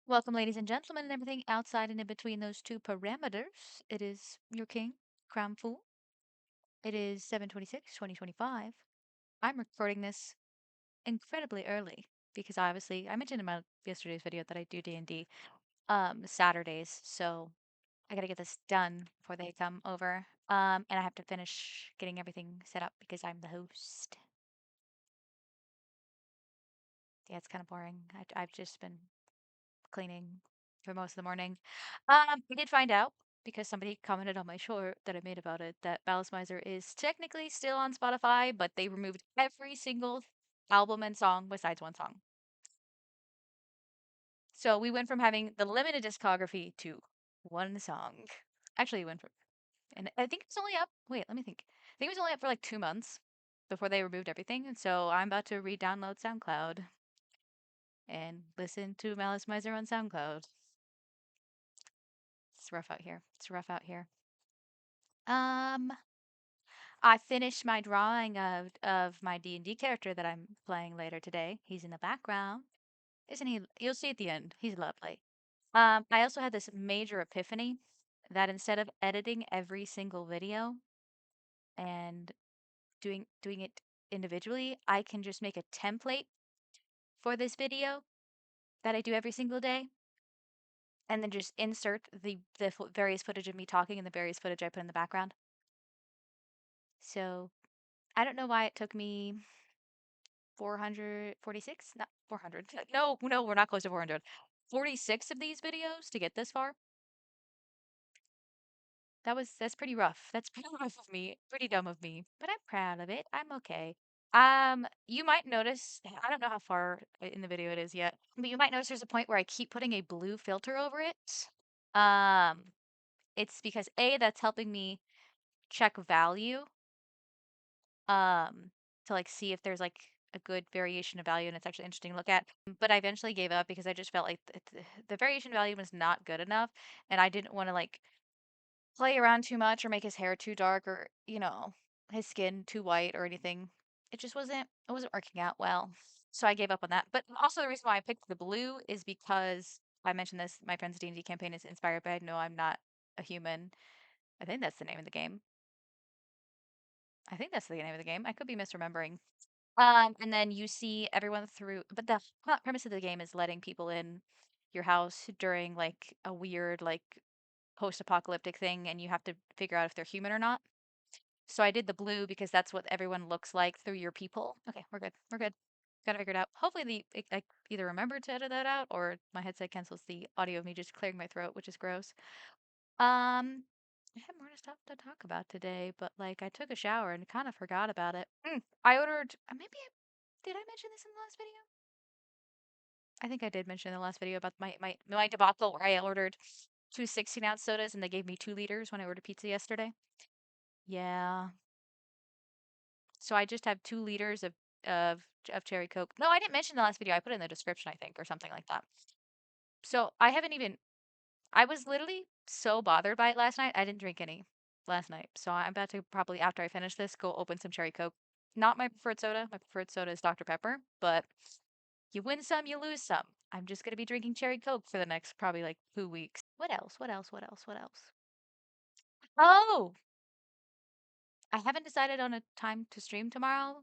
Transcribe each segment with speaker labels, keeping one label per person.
Speaker 1: Welcome, ladies and gentlemen, and everything outside and in between those two parameters. It is your king, Crown Fool. It is 7/26, 2025. I'm recording this incredibly early because obviously I mentioned in my yesterday's video that I do D&D Saturdays, so I gotta get this done before they come over. And I have to finish getting everything set up because I'm the host. Yeah, it's kind of boring. I've just been cleaning for most of the morning. We did find out because somebody commented on my short that I made about it that Ballast Miser is technically still on Spotify, but they removed every single album and song besides one song. So we went from having the limited discography to one song. Actually, went from, and I think it was only up. Wait, let me think. I think it was only up for like 2 months before they removed everything, and so I'm about to re-download SoundCloud and listen to Malice Miser on SoundCloud. It's rough out here. It's rough out here. Um, I finished my drawing of my D&D character that I'm playing later today. He's in the background. Isn't he? You'll see at the end. He's lovely. I also had this major epiphany that instead of editing every single video and doing it individually, I can just make a template for this video that I do every single day and then just insert the various footage of me talking and the various footage I put in the background. So, I don't know why it took me 446? Not 400. No, no, we're not close to 400. 46 of these videos to get this far. That's pretty rough. That's pretty rough of me. Pretty dumb of me. But I'm proud of it. I'm okay. You might notice, I don't know how far in the video it is yet, but you might notice there's a point where I keep putting a blue filter over it. It's because A, that's helping me check value. To like see if there's like a good variation of value and it's actually interesting to look at. But I eventually gave up because I just felt like the variation value was not good enough and I didn't want to like play around too much or make his hair too dark or, his skin too white or anything. It wasn't working out well. So I gave up on that. But also the reason why I picked the blue is because I mentioned this, my friend's D&D campaign is inspired by No, I'm Not a Human. I think that's the name of the game. I think that's the name of the game. I could be misremembering. And then you see everyone through, but the premise of the game is letting people in your house during like a weird, like post-apocalyptic thing, and you have to figure out if they're human or not. So I did the blue because that's what everyone looks like through your people. Okay, we're good. We're good. Got it figured out. Hopefully, I either remember to edit that out or my headset cancels the audio of me just clearing my throat, which is gross. I have more stuff to talk about today, but like I took a shower and kind of forgot about it. I ordered, did I mention this in the last video? I think I did mention in the last video about my debacle where I ordered two 16-ounce sodas and they gave me 2 liters when I ordered pizza yesterday. Yeah. So I just have 2 liters of of cherry Coke. No, I didn't mention in the last video. I put it in the description, I think, or something like that. So I haven't even I was literally so bothered by it last night. I didn't drink any last night. So I'm about to probably, after I finish this, go open some cherry Coke. Not my preferred soda. My preferred soda is Dr. Pepper, but you win some, you lose some. I'm just going to be drinking cherry Coke for the next probably like 2 weeks. What else? What else? What else? What else? Oh, I haven't decided on a time to stream tomorrow.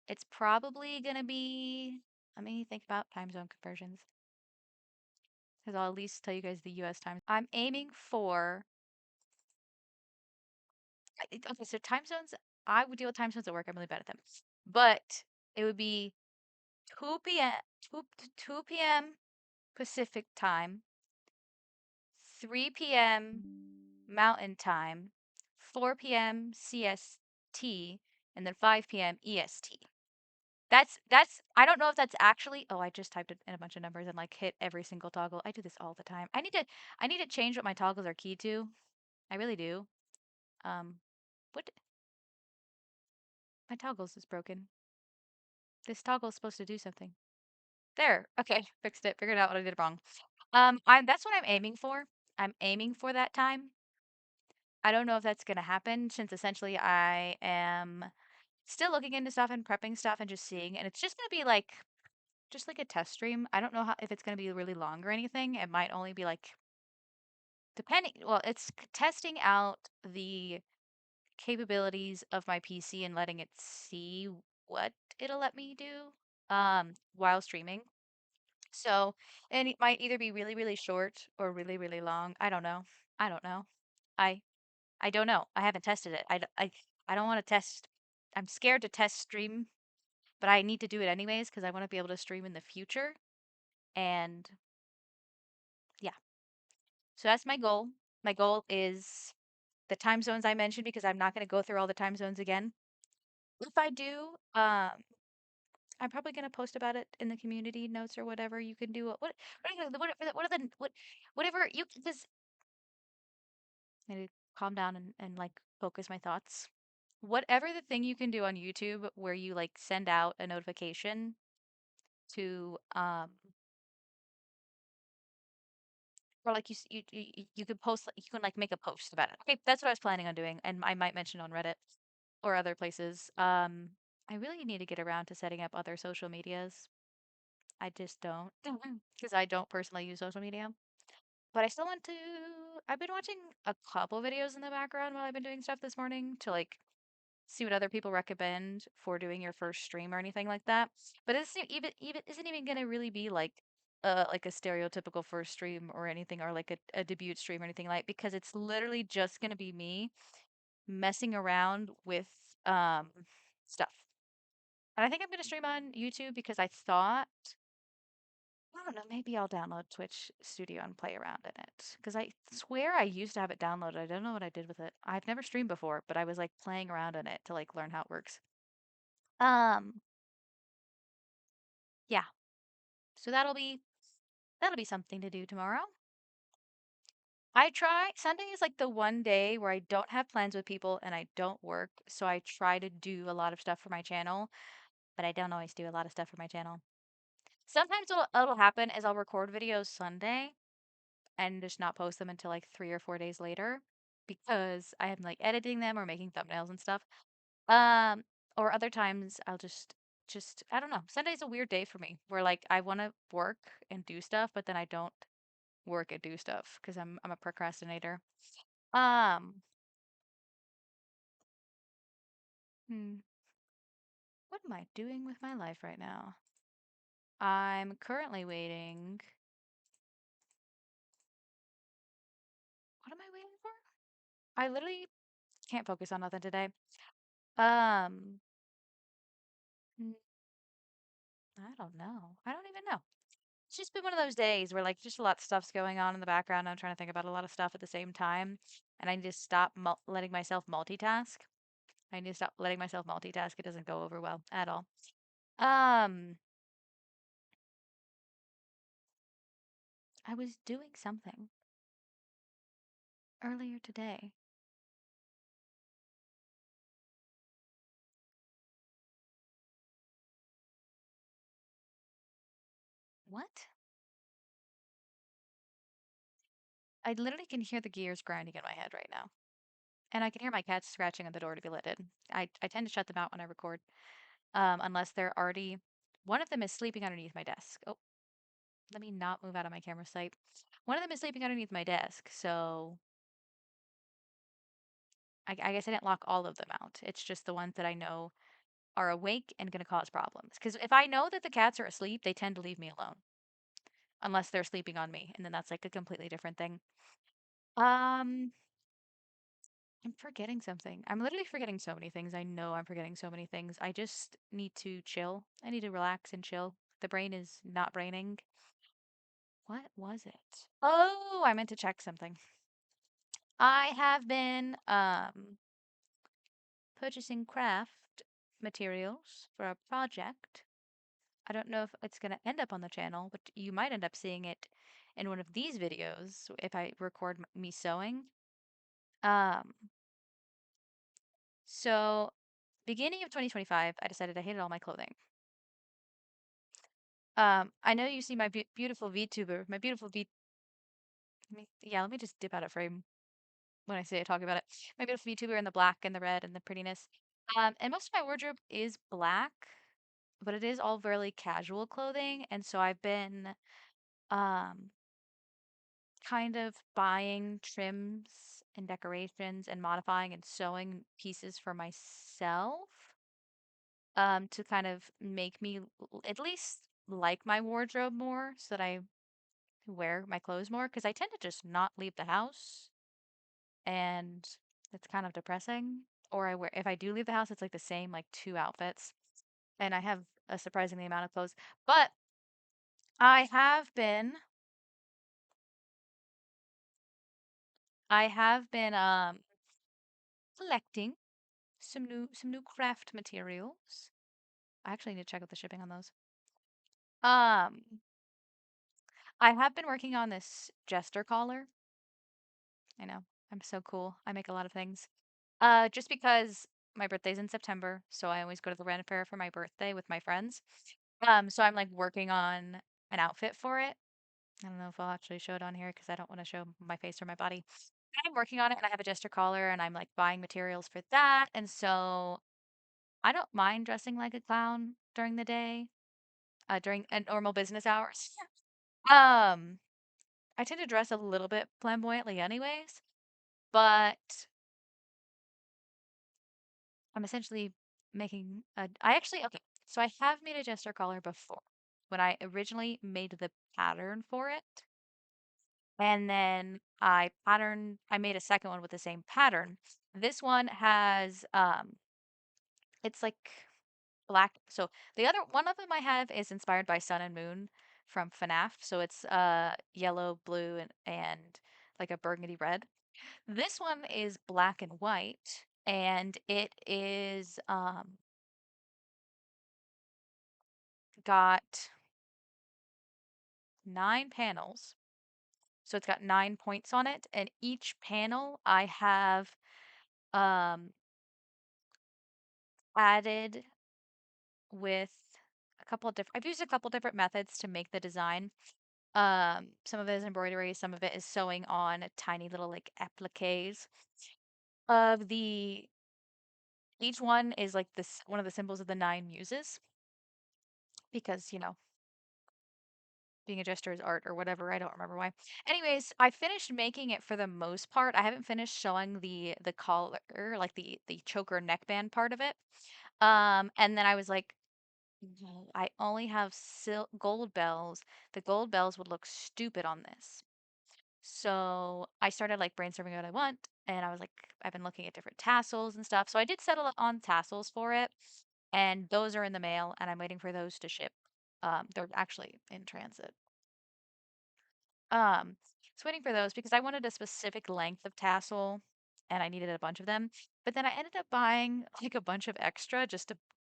Speaker 1: It's probably going to be, let me think about time zone conversions. Because I'll at least tell you guys the US time. I'm aiming for okay, so time zones, I would deal with time zones at work. I'm really bad at them. But it would be 2 p.m. 2 p.m. Pacific time, 3 p.m. Mountain time, 4 p.m. CST, and then 5 p.m. EST. That's I don't know if that's actually I just typed in a bunch of numbers and like hit every single toggle. I do this all the time. I need to change what my toggles are keyed to. I really do. What my toggles is broken. This toggle is supposed to do something. There. Okay, fixed it. Figured out what I did wrong. That's what I'm aiming for. I'm aiming for that time. I don't know if that's gonna happen since essentially I am still looking into stuff and prepping stuff and just seeing, and it's just gonna be like just like a test stream. I don't know how, if it's going to be really long or anything. It might only be like, depending, well, it's testing out the capabilities of my PC and letting it see what it'll let me do while streaming. So, and it might either be really, really short or really, really long. I don't know. I don't know. I I don't know. I haven't tested it. I don't want to test. I'm scared to test stream, but I need to do it anyways because I want to be able to stream in the future. And yeah, so that's my goal. My goal is the time zones I mentioned because I'm not going to go through all the time zones again. If I do, I'm probably going to post about it in the community notes or whatever. You can do what are the whatever you because I need to calm down and like focus my thoughts. Whatever the thing you can do on YouTube where you like send out a notification to or like you could post you can like make a post about it. Okay, that's what I was planning on doing, and I might mention on Reddit or other places. I really need to get around to setting up other social medias. I just don't because I don't personally use social media. But I still want to. I've been watching a couple videos in the background while I've been doing stuff this morning to like see what other people recommend for doing your first stream or anything like that. But it's even isn't even gonna really be like a stereotypical first stream or anything or like a debut stream or anything like because it's literally just gonna be me messing around with um stuff. And I think I'm gonna stream on YouTube because I thought I don't know, maybe I'll download Twitch Studio and play around in it. Because I swear I used to have it downloaded. I don't know what I did with it. I've never streamed before, but I was like playing around in it to like learn how it works. Um, yeah. So that'll be something to do tomorrow. I try Sunday is like the one day where I don't have plans with people and I don't work, so I try to do a lot of stuff for my channel, but I don't always do a lot of stuff for my channel. Sometimes what'll happen is I'll record videos Sunday and just not post them until like 3 or 4 days later because I am like editing them or making thumbnails and stuff. Um, or other times I'll just I don't know. Sunday's a weird day for me where like I want to work and do stuff, but then I don't work and do stuff because I'm a procrastinator. Um, hmm, what am I doing with my life right now? I'm currently waiting. What am I waiting for? I literally can't focus on nothing today. Um, mm, I don't know. I don't even know. It's just been one of those days where like just a lot of stuff's going on in the background. I'm trying to think about a lot of stuff at the same time, and I need to stop letting myself multitask. I need to stop letting myself multitask. It doesn't go over well at all. Um, I was doing something earlier today. What? I literally can hear the gears grinding in my head right now. And I can hear my cats scratching on the door to be let in. I tend to shut them out when I record, unless they're already. One of them is sleeping underneath my desk. Oh, let me not move out of my camera sight. One of them is sleeping underneath my desk, so I guess I didn't lock all of them out. It's just the ones that I know are awake and going to cause problems. Because if I know that the cats are asleep, they tend to leave me alone, unless they're sleeping on me, and then that's like a completely different thing. Um, I'm forgetting something. I'm literally forgetting so many things. I know I'm forgetting so many things. I just need to chill. I need to relax and chill. The brain is not braining. What was it? Oh, I meant to check something. I have been purchasing craft materials for a project. I don't know if it's going to end up on the channel, but you might end up seeing it in one of these videos if I record me sewing. Um, so beginning of 2025, I decided I hated all my clothing. I know you see my beautiful VTuber, my beautiful V. Yeah, let me just dip out of frame when I say talk about it. My beautiful VTuber in the black and the red and the prettiness. And most of my wardrobe is black. but it is all very casual clothing, and so I've been um kind of buying trims and decorations and modifying and sewing pieces for myself to kind of make me at least like my wardrobe more so that I wear my clothes more because I tend to just not leave the house and it's kind of depressing. Or I wear if I do leave the house, it's like the same like two outfits and I have a surprisingly amount of clothes. But I have been I have been collecting some new craft materials. I actually need to check out the shipping on those. Um, I have been working on this jester collar. I know, I'm so cool. I make a lot of things. Just because my birthday's in September, so I always go to the rent fair for my birthday with my friends. So I'm like working on an outfit for it. I don't know if I'll actually show it on here because I don't want to show my face or my body. But I'm working on it and I have a jester collar and I'm like buying materials for that. And so I don't mind dressing like a clown during the day, during normal business hours. Um, I tend to dress a little bit flamboyantly anyways, but I'm essentially making a I actually okay, so I have made a jester collar before when I originally made the pattern for it. And then I made a second one with the same pattern. This one has it's like black. So the other one of them I have is inspired by Sun and Moon from FNAF. So it's yellow, blue, and like a burgundy red. This one is black and white, and it is got 9 panels. So it's got 9 points on it, and each panel I have um added with a couple of different I've used a couple different methods to make the design. Some of it is embroidery, some of it is sewing on tiny little like appliques of the each one is like this one of the symbols of the 9 muses because, being a jester is art or whatever, I don't remember why. Anyways, I finished making it for the most part. I haven't finished showing the collar, like the choker neckband part of it. And then I was like, "No, I only have gold bells. The gold bells would look stupid on this." So I started like brainstorming what I want, and I was like, I've been looking at different tassels and stuff. So I did settle on tassels for it, and those are in the mail, and I'm waiting for those to ship. They're actually in transit. So waiting for those because I wanted a specific length of tassel, and I needed a bunch of them. But then I ended up buying like a bunch of extra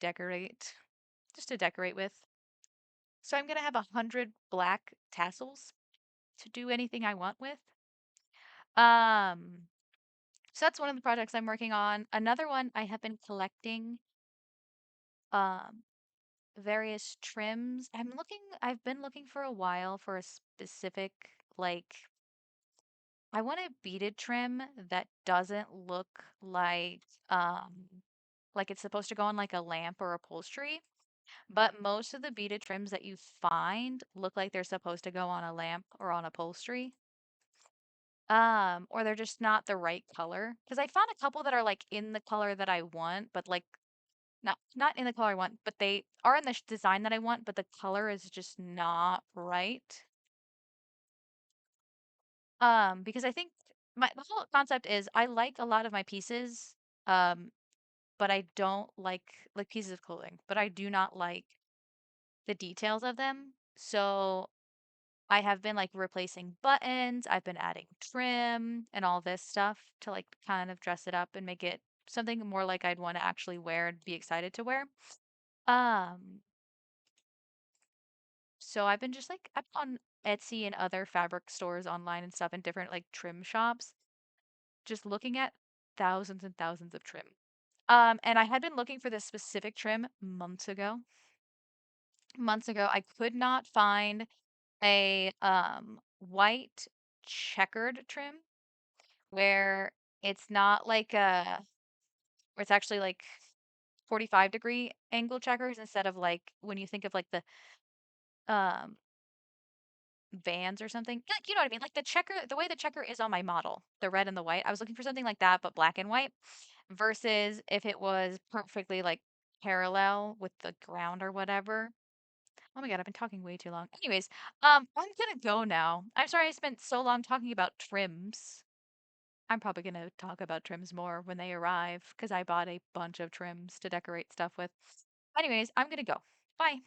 Speaker 1: decorate, just to decorate with. So I'm gonna have 100 black tassels to do anything I want with. Um, so that's one of the projects I'm working on. Another one I have been collecting um various trims. I've been looking for a while for a specific like I want a beaded trim that doesn't look like it's supposed to go on like a lamp or upholstery. But most of the beaded trims that you find look like they're supposed to go on a lamp or on upholstery. Or they're just not the right color. Because I found a couple that are like in the color that I want, but like not in the color I want, but they are in the design that I want, but the color is just not right. Because I think the whole concept is I like a lot of my pieces, um, but I don't like pieces of clothing, but I do not like the details of them. So I have been like replacing buttons, I've been adding trim and all this stuff to like kind of dress it up and make it something more like I'd want to actually wear and be excited to wear. Um, so I've been just like up on Etsy and other fabric stores online and stuff and different like trim shops, just looking at thousands and thousands of trim. And I had been looking for this specific trim months ago. Months ago, I could not find a white checkered trim where it's not like where it's actually like 45-degree angle checkers instead of like when you think of like the um Vans or something. Like, you know what I mean? Like the checker, the way the checker is on my model, the red and the white. I was looking for something like that, but black and white, versus if it was perfectly like parallel with the ground or whatever. Oh my God, I've been talking way too long. Anyways, I'm gonna go now. I'm sorry I spent so long talking about trims. I'm probably gonna talk about trims more when they arrive because I bought a bunch of trims to decorate stuff with. Anyways, I'm gonna go. Bye.